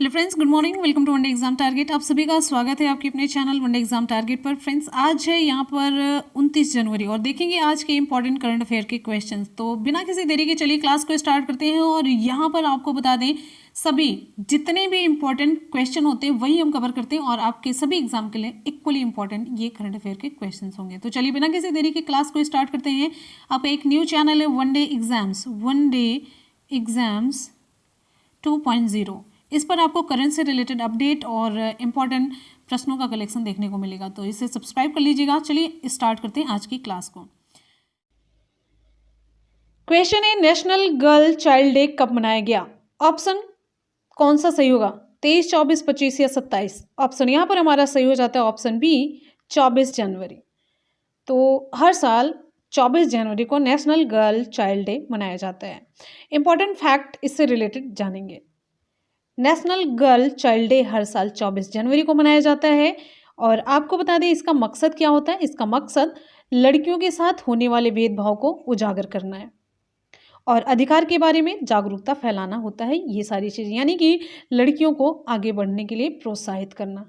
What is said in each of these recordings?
Hello friends, good morning. Welcome to one day exam target. आप सभी का स्वागत है आपके अपने चैनल वनडे एग्जाम टारगेट पर। फ्रेंड्स, आज है यहाँ पर 29 जनवरी और देखेंगे आज के इंपॉर्टेंट करंट अफेयर के क्वेश्चंस। तो बिना किसी देरी के चलिए क्लास को स्टार्ट करते हैं। और यहाँ पर आपको बता दें, सभी जितने भी इंपॉर्टेंट क्वेश्चन होते हैं वही हम कवर करते हैं और आपके सभी एग्जाम के लिए इक्वली इंपॉर्टेंट ये करंट अफेयर के क्वेश्चन होंगे। तो चलिए बिना किसी देरी के क्लास को स्टार्ट करते हैं। आपका एक न्यू चैनल है वनडे एग्जाम्स 2.0। इस पर आपको करंट से रिलेटेड अपडेट और इम्पॉर्टेंट प्रश्नों का कलेक्शन देखने को मिलेगा, तो इसे सब्सक्राइब कर लीजिएगा। चलिए स्टार्ट करते हैं आज की क्लास को। क्वेश्चन है, नेशनल गर्ल चाइल्ड डे कब मनाया गया? ऑप्शन कौन सा सही होगा? 23, 24, 25 या 27? ऑप्शन यहाँ पर हमारा सही हो जाता है ऑप्शन बी, 24 जनवरी। तो हर साल 24 जनवरी को नेशनल गर्ल चाइल्ड डे मनाया जाता है। इंपॉर्टेंट फैक्ट इससे रिलेटेड जानेंगे। नेशनल गर्ल चाइल्ड डे हर साल 24 जनवरी को मनाया जाता है और आपको बता दें इसका मकसद क्या होता है। इसका मकसद लड़कियों के साथ होने वाले भेदभाव को उजागर करना है और अधिकार के बारे में जागरूकता फैलाना होता है। ये सारी चीज़ें यानी कि लड़कियों को आगे बढ़ने के लिए प्रोत्साहित करना।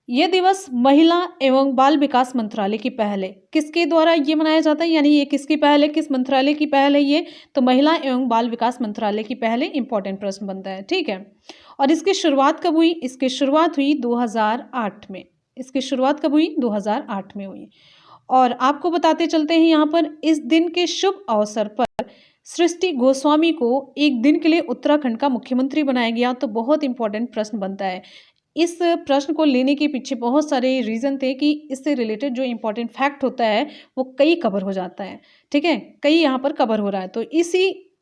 यह दिवस महिला एवं बाल विकास मंत्रालय की पहल है। किसके द्वारा ये मनाया जाता है, यानी ये किसकी पहल है, किस मंत्रालय की पहल है ये? तो महिला एवं बाल विकास मंत्रालय की पहल है। इंपॉर्टेंट प्रश्न बनता है, ठीक है। और इसकी शुरुआत कब हुई? इसकी शुरुआत हुई 2008 में। इसकी शुरुआत कब हुई? 2008 में हुई। और आपको बताते चलते हैं यहाँ पर, इस दिन के शुभ अवसर पर सृष्टि गोस्वामी को एक दिन के लिए उत्तराखंड का मुख्यमंत्री बनाया गया। तो बहुत इंपॉर्टेंट प्रश्न बनता है। इस प्रश्न को लेने के पीछे बहुत सारे रीज़न थे कि इससे रिलेटेड जो इंपॉर्टेंट फैक्ट होता है वो कई कवर हो जाता है, ठीक है, कई यहाँ पर कवर हो रहा है। तो इसी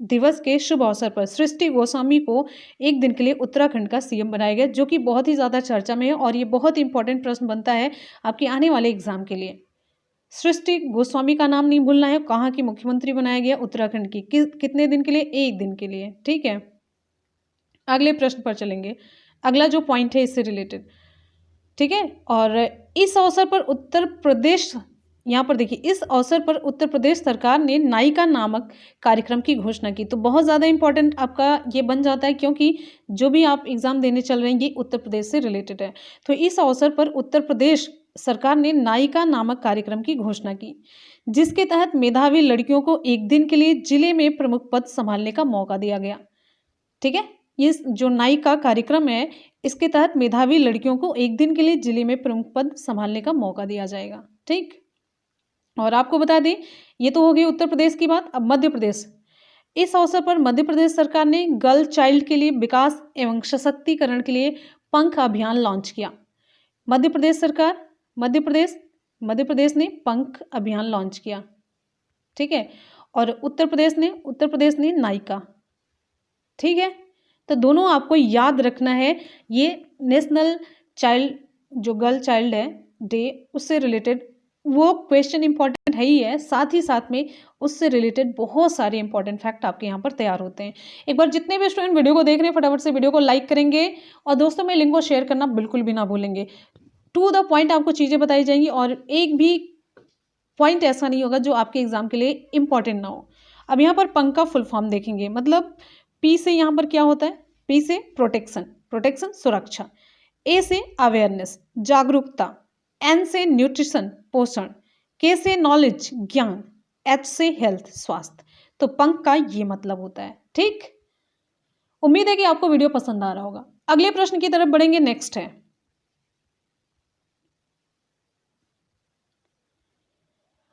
दिवस के शुभ अवसर पर सृष्टि गोस्वामी को एक दिन के लिए उत्तराखंड का सीएम बनाया गया, जो कि बहुत ही ज़्यादा चर्चा में है और ये बहुत इंपॉर्टेंट प्रश्न बनता है आपके आने वाले एग्जाम के लिए। सृष्टि गोस्वामी का नाम नहीं भूलना है। कहाँ की मुख्यमंत्री बनाया गया? उत्तराखंड की। कितने दिन के लिए? एक दिन के लिए, ठीक है। अगले प्रश्न पर चलेंगे। अगला जो पॉइंट है इससे रिलेटेड, ठीक है। और इस अवसर पर उत्तर प्रदेश, यहाँ पर देखिए, इस अवसर पर उत्तर प्रदेश सरकार ने नायिका नामक कार्यक्रम की घोषणा की। तो बहुत ज़्यादा इंपॉर्टेंट आपका ये बन जाता है, क्योंकि जो भी आप एग्जाम देने चल रहे हैं ये उत्तर प्रदेश से रिलेटेड है। तो इस अवसर पर उत्तर प्रदेश सरकार ने नायिका नामक कार्यक्रम की घोषणा की, जिसके तहत मेधावी लड़कियों को एक दिन के लिए जिले में प्रमुख पद संभालने का मौका दिया गया, ठीक है। ये जो नायिका कार्यक्रम है, इसके तहत मेधावी लड़कियों को एक दिन के लिए जिले में प्रमुख पद संभालने का मौका दिया जाएगा, ठीक। और आपको बता दें, ये तो हो गई उत्तर प्रदेश की बात। अब मध्य प्रदेश। इस अवसर पर मध्य प्रदेश सरकार ने गर्ल चाइल्ड के लिए विकास एवं सशक्तिकरण के लिए पंख अभियान लॉन्च किया। मध्य प्रदेश सरकार, मध्य प्रदेश ने पंख अभियान लॉन्च किया, ठीक है। और उत्तर प्रदेश ने नायिका, ठीक है। तो दोनों आपको याद रखना है। ये नेशनल चाइल्ड, जो गर्ल चाइल्ड है डे, उससे रिलेटेड वो क्वेश्चन इंपॉर्टेंट है ही है, साथ ही साथ में उससे रिलेटेड बहुत सारे इंपॉर्टेंट फैक्ट आपके यहाँ पर तैयार होते हैं। एक बार जितने भी स्टूडेंट वीडियो को देख रहे हैं फटाफट से वीडियो को लाइक करेंगे और दोस्तों में लिंक को शेयर करना बिल्कुल भी ना भूलेंगे। टू द पॉइंट आपको चीज़ें बताई जाएंगी और एक भी पॉइंट ऐसा नहीं होगा जो आपके एग्जाम के लिए इंपॉर्टेंट ना हो। अब यहाँ पर पंख का फुल फॉर्म देखेंगे। मतलब पी से यहाँ पर क्या होता है? पी से प्रोटेक्शन सुरक्षा, ए से अवेयरनेस जागरूकता, एन से न्यूट्रिशन पोषण, के से नॉलेज ज्ञान, एच से हेल्थ स्वास्थ्य। तो पंख का ये मतलब होता है, ठीक। उम्मीद है कि आपको वीडियो पसंद आ रहा होगा। अगले प्रश्न की तरफ बढ़ेंगे। नेक्स्ट है,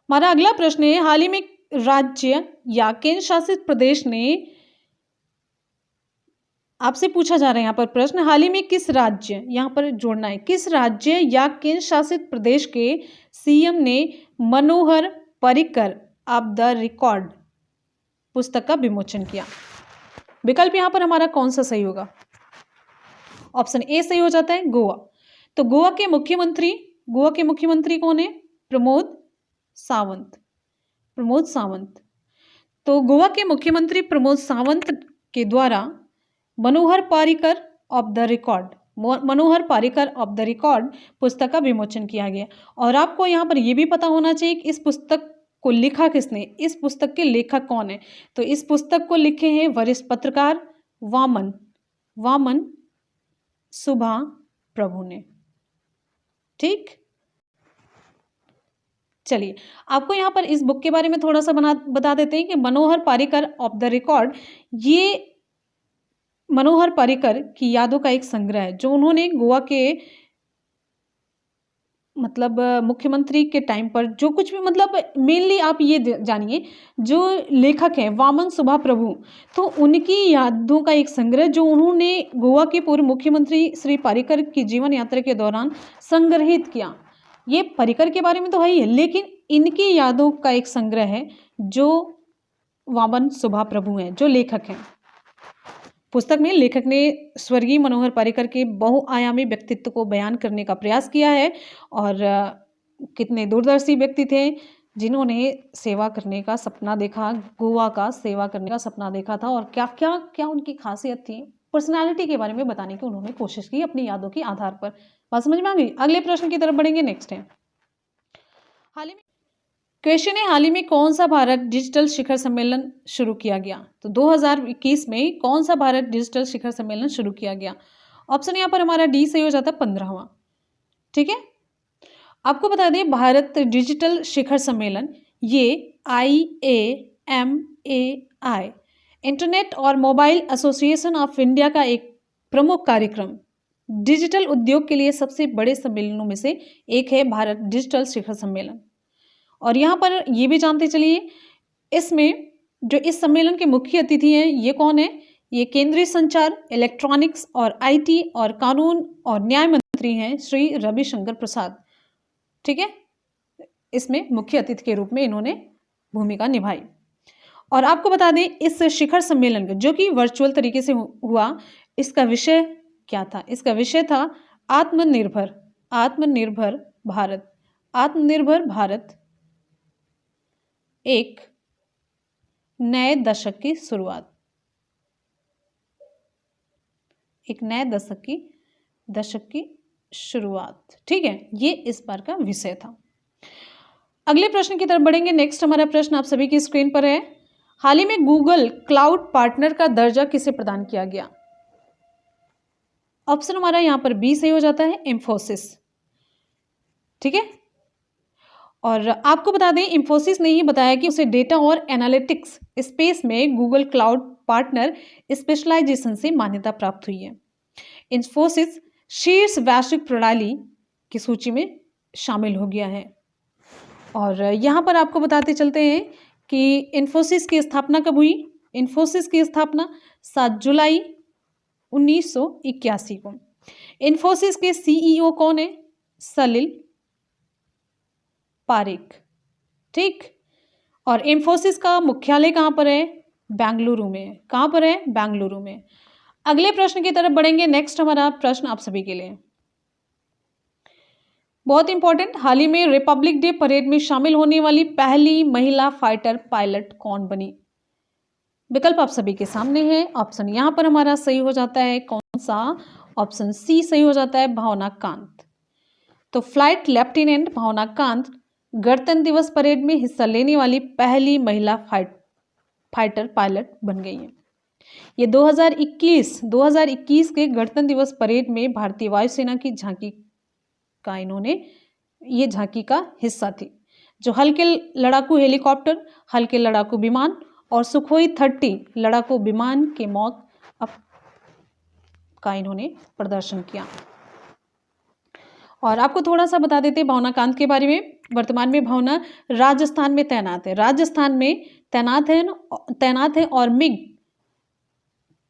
हमारा अगला प्रश्न है, हाल ही में राज्य या केंद्र शासित प्रदेश ने, आपसे पूछा जा रहा है यहाँ पर प्रश्न, हाल ही में किस राज्य, यहाँ पर जोड़ना है, किस राज्य या केंद्र शासित प्रदेश के सीएम ने Manohar Parrikar of the record पुस्तक का विमोचन किया? विकल्प यहाँ पर हमारा कौन सा सही होगा? ऑप्शन ए सही हो जाता है, गोवा। तो गोवा के मुख्यमंत्री कौन है? प्रमोद सावंत। तो गोवा के मुख्यमंत्री प्रमोद सावंत के द्वारा Manohar Parrikar of the record पुस्तक का विमोचन किया गया। और आपको यहाँ पर यह भी पता होना चाहिए कि इस पुस्तक को लिखा किसने, इस पुस्तक के लेखक कौन है। तो इस पुस्तक को लिखे हैं वरिष्ठ पत्रकार वामन वामन सुभा प्रभु ने। ठीक, चलिए आपको यहाँ पर इस बुक के बारे में थोड़ा सा बता देते हैं कि मनोहर पारिकर ऑफ द रिकॉर्ड, ये मनोहर पारिकर की यादों का एक संग्रह है जो उन्होंने गोवा के मतलब मुख्यमंत्री के टाइम पर जो कुछ भी मतलब मेनली आप ये जानिए जो लेखक हैं वामन सुभा प्रभु, तो उनकी यादों का एक संग्रह जो उन्होंने गोवा के पूर्व मुख्यमंत्री श्री पारिकर की जीवन यात्रा के दौरान संग्रहित किया। ये पारिकर के बारे में तो है ही है, लेकिन इनकी यादों का एक संग्रह है जो वामन सुभा प्रभु हैं, जो लेखक हैं। पुस्तक में लेखक ने स्वर्गीय मनोहर पारिकर के बहुआयामी व्यक्तित्व को बयान करने का प्रयास किया है और कितने दूरदर्शी व्यक्ति थे जिन्होंने सेवा करने का सपना देखा, गोवा का सेवा करने का सपना देखा था, और क्या क्या क्या उनकी खासियत थी, पर्सनालिटी के बारे में बताने की उन्होंने कोशिश की अपनी यादों के आधार पर। बात समझ में आ गई? अगले प्रश्न की तरफ बढ़ेंगे। नेक्स्ट है हाल ही में क्वेश्चन है, हाल ही में कौन सा भारत डिजिटल शिखर सम्मेलन शुरू किया गया? तो 2021 में कौन सा भारत डिजिटल शिखर सम्मेलन शुरू किया गया? ऑप्शन यहाँ पर हमारा डी सही हो जाता है 15वां। ठीक है, आपको बता दें भारत डिजिटल शिखर सम्मेलन ये IAMAI इंटरनेट और मोबाइल एसोसिएशन ऑफ इंडिया का एक प्रमुख कार्यक्रम, डिजिटल उद्योग के लिए सबसे बड़े सम्मेलनों में से एक है भारत डिजिटल शिखर सम्मेलन। और यहाँ पर ये भी जानते चलिए इसमें जो इस सम्मेलन के मुख्य अतिथि हैं ये कौन है? ये केंद्रीय संचार, इलेक्ट्रॉनिक्स और IT और कानून और न्याय मंत्री हैं श्री रविशंकर प्रसाद। ठीक है, इसमें मुख्य अतिथि के रूप में इन्होंने भूमिका निभाई। और आपको बता दें इस शिखर सम्मेलन का जो कि वर्चुअल तरीके से हुआ, इसका विषय क्या था? इसका विषय था आत्मनिर्भर आत्मनिर्भर भारत। आत्मनिर्भर भारत एक नए दशक की शुरुआत, एक नए दशक की शुरुआत। ठीक है, ये इस बार का विषय था। अगले प्रश्न की तरफ बढ़ेंगे। नेक्स्ट हमारा प्रश्न आप सभी की स्क्रीन पर है, हाल ही में गूगल क्लाउड पार्टनर का दर्जा किसे प्रदान किया गया? ऑप्शन हमारा यहां पर बी सही हो जाता है, इंफोसिस। ठीक है, और आपको बता दें इंफोसिस ने ही बताया कि उसे डेटा और एनालिटिक्स स्पेस में गूगल क्लाउड पार्टनर स्पेशलाइजेशन से मान्यता प्राप्त हुई है। इंफोसिस शीर्ष वैश्विक प्रणाली की सूची में शामिल हो गया है। और यहाँ पर आपको बताते चलते हैं कि इंफोसिस की स्थापना कब हुई? इंफोसिस की स्थापना 7 जुलाई 1981 को। इंफोसिस के CEO कौन है? सलिल पारेख। ठीक, और इंफोसिस का मुख्यालय कहाँ पर है? बेंगलुरु में। कहाँ पर है? बेंगलुरु में। अगले प्रश्न की तरफ बढ़ेंगे। नेक्स्ट हमारा प्रश्न आप सभी के लिए बहुत इंपॉर्टेंट, हाल ही में रिपब्लिक डे परेड में शामिल होने वाली पहली महिला फाइटर पायलट कौन बनी? विकल्प आप सभी के सामने है। ऑप्शन यहाँ पर हमारा सही हो जाता है कौन सा? ऑप्शन सी सही हो जाता है, भावना कांत। तो फ्लाइट लेफ्टिनेंट भावना कांत गणतंत्र दिवस परेड में हिस्सा लेने वाली पहली महिला फाइटर पायलट बन गई है। ये 2021 के गणतंत्र दिवस परेड में भारतीय वायुसेना की झांकी का ये झांकी का हिस्सा थी, जो हल्के लड़ाकू हेलीकॉप्टर, हल्के लड़ाकू विमान और सुखोई 30 लड़ाकू विमान के मौत का इन्होंने प्रदर्शन किया। और आपको थोड़ा सा बता देते हैं भावना कांत के बारे में। वर्तमान में भावना राजस्थान में तैनात है, राजस्थान में तैनात है और मिग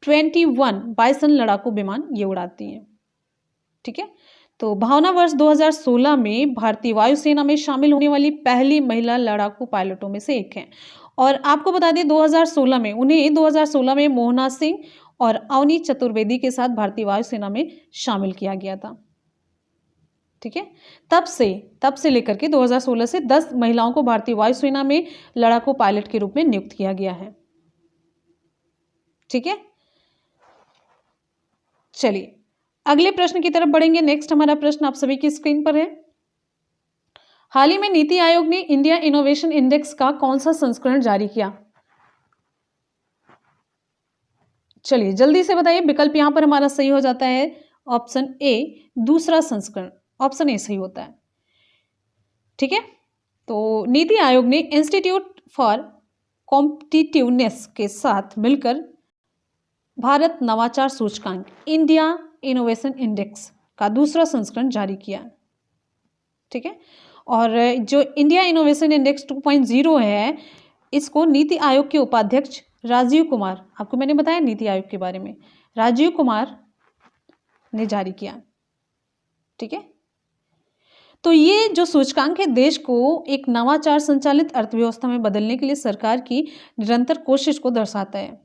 21 बाइसन लड़ाकू विमान ये उड़ाती हैं। ठीक है, तो भावना वर्ष 2016 में भारतीय वायुसेना में शामिल होने वाली पहली महिला लड़ाकू पायलटों में से एक है। और आपको बता दें 2016 में मोहना सिंह और अवनी चतुर्वेदी के साथ भारतीय वायुसेना में शामिल किया गया था। ठीक है, तब से लेकर के 2016 से 10 महिलाओं को भारतीय वायुसेना में लड़ाकू पायलट के रूप में नियुक्त किया गया है। ठीक है, चलिए अगले प्रश्न की तरफ बढ़ेंगे। नेक्स्ट हमारा प्रश्न आप सभी की स्क्रीन पर है, हाल ही में नीति आयोग ने इंडिया इनोवेशन इंडेक्स का कौन सा संस्करण जारी किया? चलिए जल्दी से बताइए, विकल्प यहाँ पर हमारा सही हो जाता है ऑप्शन ए, दूसरा संस्करण, ऑप्शन ए सही होता है। ठीक है, तो नीति आयोग ने इंस्टीट्यूट फॉर कॉम्पिटिटिवनेस के साथ मिलकर भारत नवाचार सूचकांक इंडिया इनोवेशन इंडेक्स का दूसरा संस्करण जारी किया। ठीक है, और जो इंडिया इनोवेशन इंडेक्स 2.0 है, इसको नीति आयोग के उपाध्यक्ष राजीव कुमार, आपको मैंने बताया नीति आयोग के बारे में, राजीव कुमार ने जारी किया। ठीक है, तो ये जो सूचकांक है देश को एक नवाचार संचालित अर्थव्यवस्था में बदलने के लिए सरकार की निरंतर कोशिश को दर्शाता है।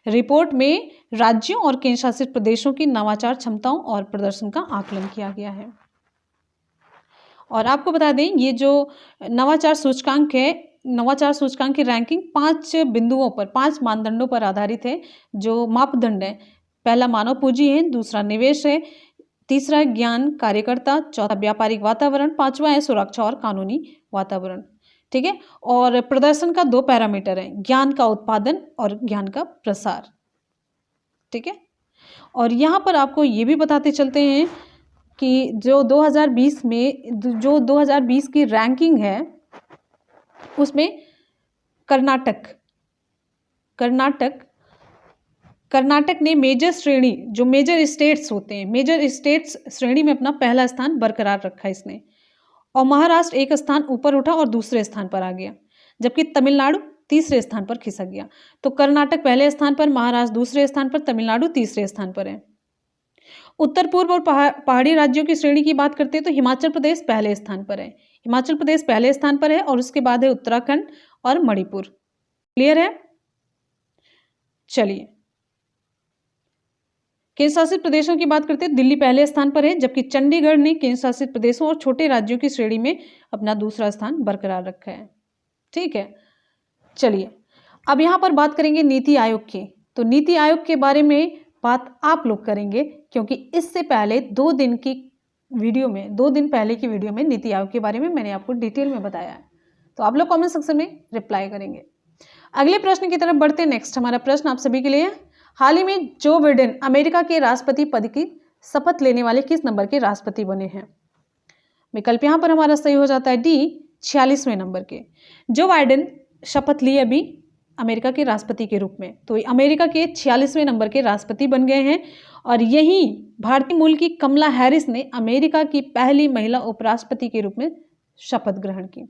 रिपोर्ट में राज्यों और केंद्र शासित प्रदेशों की नवाचार क्षमताओं और प्रदर्शन का आकलन किया गया है। और आपको बता दें, ये जो नवाचार सूचकांक है, नवाचार सूचकांक की रैंकिंग 5 बिंदुओं पर, 5 मानदंडों पर आधारित है। जो मापदंड है, पहला मानव पूंजी है, दूसरा निवेश है, तीसरा ज्ञान कार्यकर्ता, चौथा व्यापारिक वातावरण, पांचवा है सुरक्षा और कानूनी वातावरण। ठीक है, और प्रदर्शन का 2 पैरामीटर है, ज्ञान का उत्पादन और ज्ञान का प्रसार। ठीक है, और यहाँ पर आपको ये भी बताते चलते हैं कि जो 2020 में जो 2020 की रैंकिंग है, उसमें कर्नाटक ने मेजर श्रेणी, जो मेजर स्टेट्स होते हैं, मेजर स्टेट्स श्रेणी में अपना पहला स्थान बरकरार रखा इसने, और महाराष्ट्र एक स्थान ऊपर उठा और दूसरे स्थान पर आ गया, जबकि तमिलनाडु तीसरे स्थान पर खिसक गया। तो कर्नाटक पहले स्थान पर, महाराष्ट्र दूसरे स्थान पर, तमिलनाडु तीसरे स्थान पर है। उत्तर पूर्व और पहाड़ी राज्यों की श्रेणी की बात करते हैं तो हिमाचल प्रदेश पहले स्थान पर है, हिमाचल प्रदेश पहले स्थान पर है, और उसके बाद है उत्तराखंड और मणिपुर। क्लियर है? चलिए केंद्र शासित प्रदेशों की बात करते हैं, दिल्ली पहले स्थान पर है, जबकि चंडीगढ़ ने केंद्र शासित प्रदेशों और छोटे राज्यों की श्रेणी में अपना दूसरा स्थान बरकरार रखा है। ठीक है, चलिए अब यहाँ पर बात करेंगे नीति आयोग की। तो नीति आयोग के बारे में बात आप लोग करेंगे, क्योंकि इससे पहले 2 दिन पहले की वीडियो में नीति आयोग के बारे में मैंने आपको डिटेल में बताया है। तो आप लोग कमेंट सेक्शन में रिप्लाई करेंगे। अगले प्रश्न की तरफ बढ़ते हैं। नेक्स्ट हमारा प्रश्न आप सभी के लिए, हाल ही में जो बाइडेन अमेरिका के राष्ट्रपति पद की शपथ लेने वाले किस नंबर के राष्ट्रपति बने हैं? विकल्प यहाँ पर हमारा सही हो जाता है डी, 46वें नंबर के। जो बाइडेन शपथ लिए अभी अमेरिका के राष्ट्रपति के रूप में, तो अमेरिका के 46वें नंबर के राष्ट्रपति बन गए हैं। और यही भारतीय मूल की कमला हैरिस ने अमेरिका की पहली महिला उपराष्ट्रपति के रूप में शपथ ग्रहण की।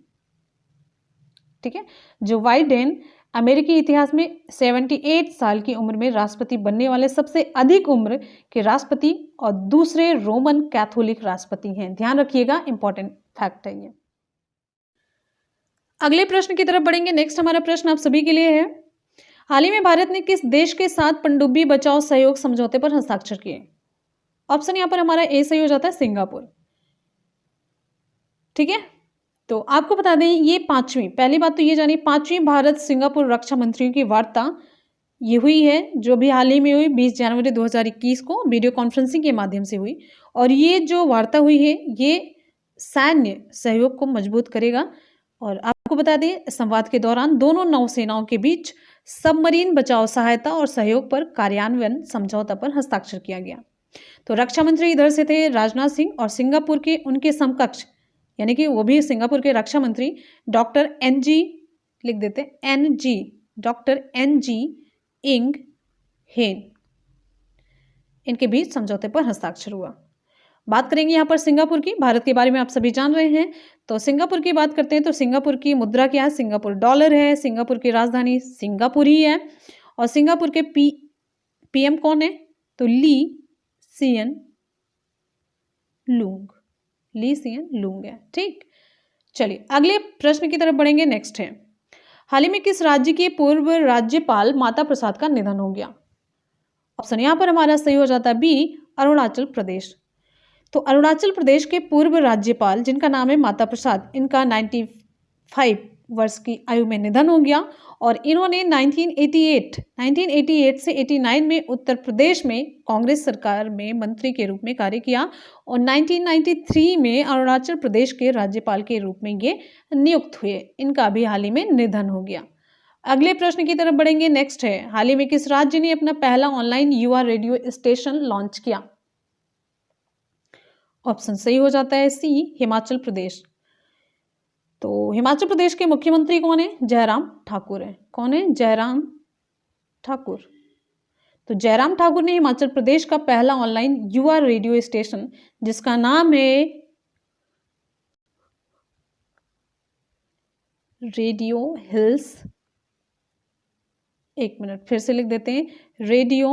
ठीक है, जो बाइडेन अमेरिकी इतिहास में 78 साल की उम्र में राष्ट्रपति बनने वाले सबसे अधिक उम्र के राष्ट्रपति और दूसरे रोमन कैथोलिक राष्ट्रपति हैं। ध्यान रखिएगा, इंपॉर्टेंट फैक्ट है ये। अगले प्रश्न की तरफ बढ़ेंगे। नेक्स्ट हमारा प्रश्न आप सभी के लिए है, हाल ही में भारत ने किस देश के साथ पनडुब्बी बचाओ सहयोग समझौते पर हस्ताक्षर किए? ऑप्शन यहाँ पर हमारा ए सही हो जाता है, सिंगापुर। ठीक है, तो आपको बता दें ये 5वीं, पहली बात तो ये जानिए 5वीं भारत सिंगापुर रक्षा मंत्रियों की वार्ता ये हुई है, जो भी हाल ही में हुई 20 जनवरी 2021 को वीडियो कॉन्फ्रेंसिंग के माध्यम से हुई। और ये जो वार्ता हुई है ये सैन्य सहयोग को मजबूत करेगा। और आपको बता दें संवाद के दौरान दोनों नौसेनाओं के बीच सबमरीन बचाव सहायता और सहयोग पर कार्यान्वयन समझौता पर हस्ताक्षर किया गया। तो रक्षा मंत्री इधर से थे राजनाथ सिंह, और सिंगापुर के उनके समकक्ष, यानी कि वो भी सिंगापुर के रक्षा मंत्री डॉक्टर NG, लिख देते NG, डॉक्टर NG इंग हेन, इनके बीच समझौते पर हस्ताक्षर हुआ। बात करेंगे यहाँ पर सिंगापुर की। भारत के बारे में आप सभी जान रहे हैं, तो सिंगापुर की बात करते हैं तो सिंगापुर की मुद्रा क्या है? सिंगापुर डॉलर है। सिंगापुर की राजधानी सिंगापुर ही है। और सिंगापुर के PM कौन है? तो ली सियन लूंग है। ठीक, चलिए अगले प्रश्न की तरफ बढ़ेंगे। नेक्स्ट है, हाल ही में किस राज्य के पूर्व राज्यपाल माता प्रसाद का निधन हो गया? ऑप्शन यहाँ पर हमारा सही हो जाता है बी, अरुणाचल प्रदेश। तो अरुणाचल प्रदेश के पूर्व राज्यपाल जिनका नाम है माता प्रसाद, इनका 95 वर्ष की आयु में निधन हो गया। और इन्होंने 1988 से 89 में उत्तर प्रदेश में कांग्रेस सरकार में मंत्री के रूप में कार्य किया, और 1993 में अरुणाचल प्रदेश के राज्यपाल के रूप में ये नियुक्त हुए। इनका भी हाल ही में निधन हो गया। अगले प्रश्न की तरफ बढ़ेंगे। नेक्स्ट है, हाल ही में किस राज्य ने अपना पहला ऑनलाइन युवा रेडियो स्टेशन लॉन्च किया? ऑप्शन सही हो जाता है सी, हिमाचल प्रदेश। तो हिमाचल प्रदेश के मुख्यमंत्री कौन है? जयराम ठाकुर है। कौन है? जयराम ठाकुर। तो जयराम ठाकुर ने हिमाचल प्रदेश का पहला ऑनलाइन युवा रेडियो स्टेशन, जिसका नाम है रेडियो हिल्स, एक मिनट फिर से लिख देते हैं, रेडियो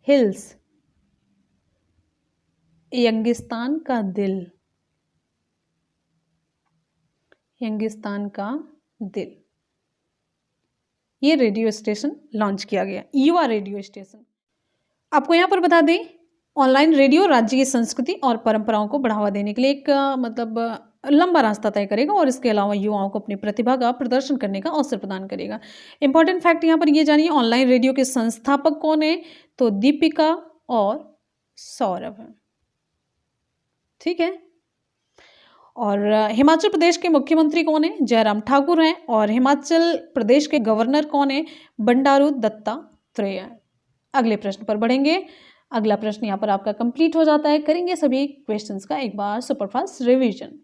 हिल्स, यंगिस्तान का दिल, यंगिस्तान का दिल, ये रेडियो स्टेशन लॉन्च किया गया, युवा रेडियो स्टेशन। आपको यहाँ पर बता दें, ऑनलाइन रेडियो राज्य की संस्कृति और परंपराओं को बढ़ावा देने के लिए एक मतलब लंबा रास्ता तय करेगा और इसके अलावा युवाओं को अपनी प्रतिभा का प्रदर्शन करने का अवसर प्रदान करेगा। इंपॉर्टेंट फैक्ट यहाँ पर ये जानिए, ऑनलाइन रेडियो के संस्थापक कौन है? तो दीपिका और सौरभ है। ठीक है। और हिमाचल प्रदेश के मुख्यमंत्री कौन है? जयराम ठाकुर हैं। और हिमाचल प्रदेश के गवर्नर कौन है? बंडारू दत्तात्रेय है। अगले प्रश्न पर बढ़ेंगे। अगला प्रश्न यहाँ पर आपका कंप्लीट हो जाता है। करेंगे सभी क्वेश्चंस का एक बार सुपरफास्ट रिवीजन।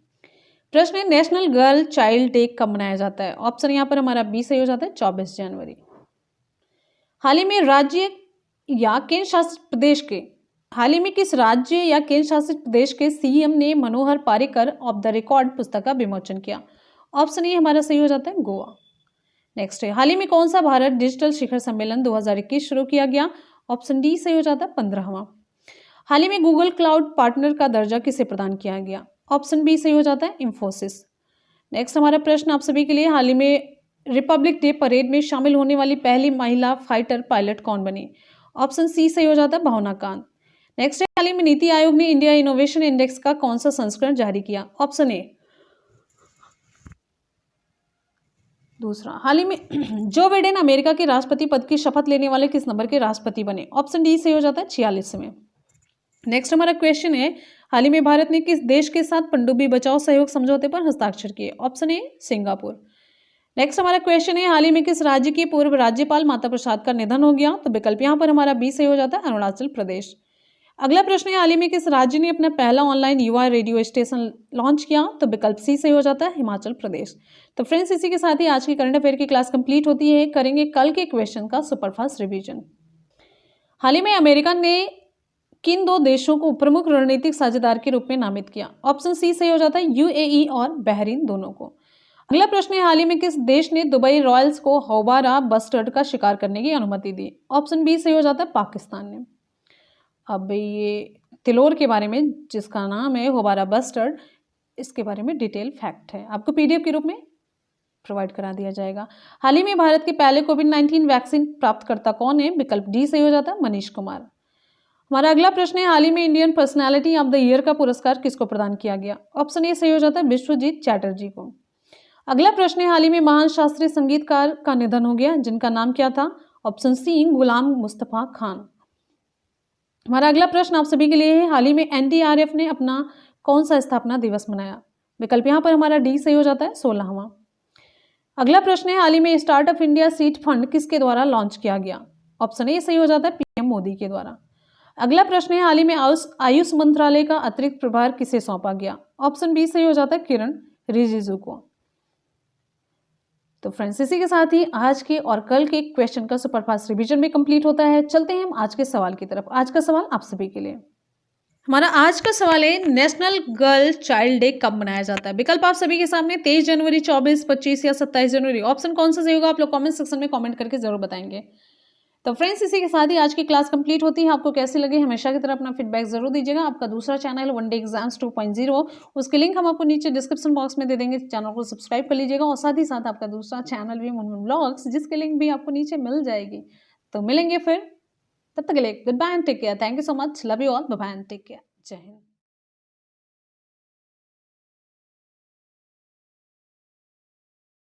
प्रश्न है, नेशनल गर्ल चाइल्ड डे कब मनाया जाता है? ऑप्शन यहाँ पर हमारा बी सही हो जाता है, 24 जनवरी। हाल ही में राज्य या केंद्र शासित प्रदेश के, हाल ही में किस राज्य या केंद्र शासित प्रदेश के सीएम ने मनोहर पारिकर ऑफ द रिकॉर्ड पुस्तक का विमोचन किया? ऑप्शन ए हमारा सही हो जाता है, गोवा। नेक्स्ट है, हाल ही में कौन सा भारत डिजिटल शिखर सम्मेलन 2021 शुरू किया गया? ऑप्शन डी सही हो जाता है, 15वां। हाल ही में गूगल क्लाउड पार्टनर का दर्जा किसे प्रदान किया गया? ऑप्शन बी सही हो जाता है, इंफोसिस। नेक्स्ट हमारा प्रश्न आप सभी के लिए, हाल ही में रिपब्लिक डे परेड में शामिल होने वाली पहली महिला फाइटर पायलट कौन बनी? ऑप्शन सी सही हो जाता है, भावना कांत। नेक्स्ट है, हाल ही में नीति आयोग ने इंडिया इनोवेशन इंडेक्स का कौन सा संस्करण जारी किया? ऑप्शन ए, दूसरा। हाल ही में जो बिडेन अमेरिका के राष्ट्रपति पद की शपथ लेने वाले किस नंबर के राष्ट्रपति बने? ऑप्शन डी सही हो जाता है, 46वें। नेक्स्ट हमारा क्वेश्चन है, हाल ही में भारत ने किस देश के साथ पनडुब्बी बचाओ सहयोग समझौते पर हस्ताक्षर किए? Option A, Singapore. नेक्स्ट हमारा क्वेश्चन है, हाल ही में किस राज्य की पूर्व राज्यपाल माता प्रसाद का निधन हो गया? तो विकल्प यहाँ पर हमारा बी सही हो जाता है, अरुणाचल प्रदेश। अगला प्रश्न है, हाल ही में किस राज्य ने अपना पहला ऑनलाइन युवा रेडियो स्टेशन लॉन्च किया? तो विकल्प सी सही हो जाता है, हिमाचल प्रदेश। तो फ्रेंड्स, इसी के साथ ही आज की करंट अफेयर की क्लास कंप्लीट होती है। करेंगे कल के क्वेश्चन का सुपरफास्ट रिवीजन। हाल ही में अमेरिका ने किन दो देशों को प्रमुख रणनीतिक साझेदार के रूप में नामित किया? ऑप्शन सी सही हो जाता है, यूएई और बहरीन दोनों को। अगला प्रश्न है, हाल ही में किस देश ने दुबई रॉयल्स को होबारा बस्टर्ड का शिकार करने की अनुमति दी? ऑप्शन बी सही हो जाता है, पाकिस्तान ने। अब ये तिलोर के बारे में, जिसका नाम है होबारा बस्टर्ड, इसके बारे में डिटेल फैक्ट है, आपको पीडीएफ के रूप में प्रोवाइड करा दिया जाएगा। हाल ही में भारत के पहले कोविड-19 वैक्सीन प्राप्तकर्ता कौन है? विकल्प डी सही हो जाता है, मनीष कुमार। हमारा अगला प्रश्न है, हाल ही में Indian personality of the year का पुरस्कार किसको प्रदान किया गया? ऑप्शन ए सही हो जाता है, विश्वजीत चैटर्जी को। अगला प्रश्न है, हाल ही में महान शास्त्रीय संगीतकार का निधन हो गया, जिनका नाम क्या था? Option C, Ghulam Mustafa Khan. हमारा अगला प्रश्न आप सभी के लिए है, हाल ही में एनडीआरएफ ने अपना कौन सा स्थापना दिवस मनाया? विकल्प यहाँ पर हमारा डी सही हो जाता है, 16वां। अगला प्रश्न है, हाल ही में स्टार्टअप इंडिया सीड फंड किसके द्वारा लॉन्च किया गया? ऑप्शन ए सही हो जाता है, पीएम मोदी के द्वारा। अगला प्रश्न है, हाल ही में आयुष मंत्रालय का अतिरिक्त प्रभार किसे सौंपा गया? ऑप्शन बी सही हो जाता है, किरण रिजिजू को। तो फ्रेंड्स, इसी के साथ ही आज के और कल के क्वेश्चन का सुपरफास्ट रिवीजन में कंप्लीट होता है। चलते हैं हम आज के सवाल की तरफ। आज का सवाल आप सभी के लिए, हमारा आज का सवाल है, नेशनल गर्ल चाइल्ड डे कब मनाया जाता है? विकल्प आप सभी के सामने, 23 जनवरी, 24, 25 या 27 जनवरी। ऑप्शन कौन सा सही होगा आप लोग कमेंट सेक्शन में कमेंट करके जरूर बताएंगे। तो फ्रेंड्स, इसी के साथ ही आज की क्लास कंप्लीट होती है। आपको कैसी लगी हमेशा की तरह अपना फीडबैक जरूर दीजिएगा। आपका दूसरा चैनल वन डे एग्जाम्स 2.0, उसके लिंक हम आपको नीचे डिस्क्रिप्शन बॉक्स में दे देंगे। चैनल को सब्सक्राइब कर लीजिएगा और साथ ही साथ आपका दूसरा चैनल भी मुनमुन व्लॉग्स, जिसके लिंक भी आपको नीचे मिल जाएगी। तो मिलेंगे फिर, तब तक के लिए good bye and take care. Thank you so much, love you all, bye bye and take care. जय हिंद।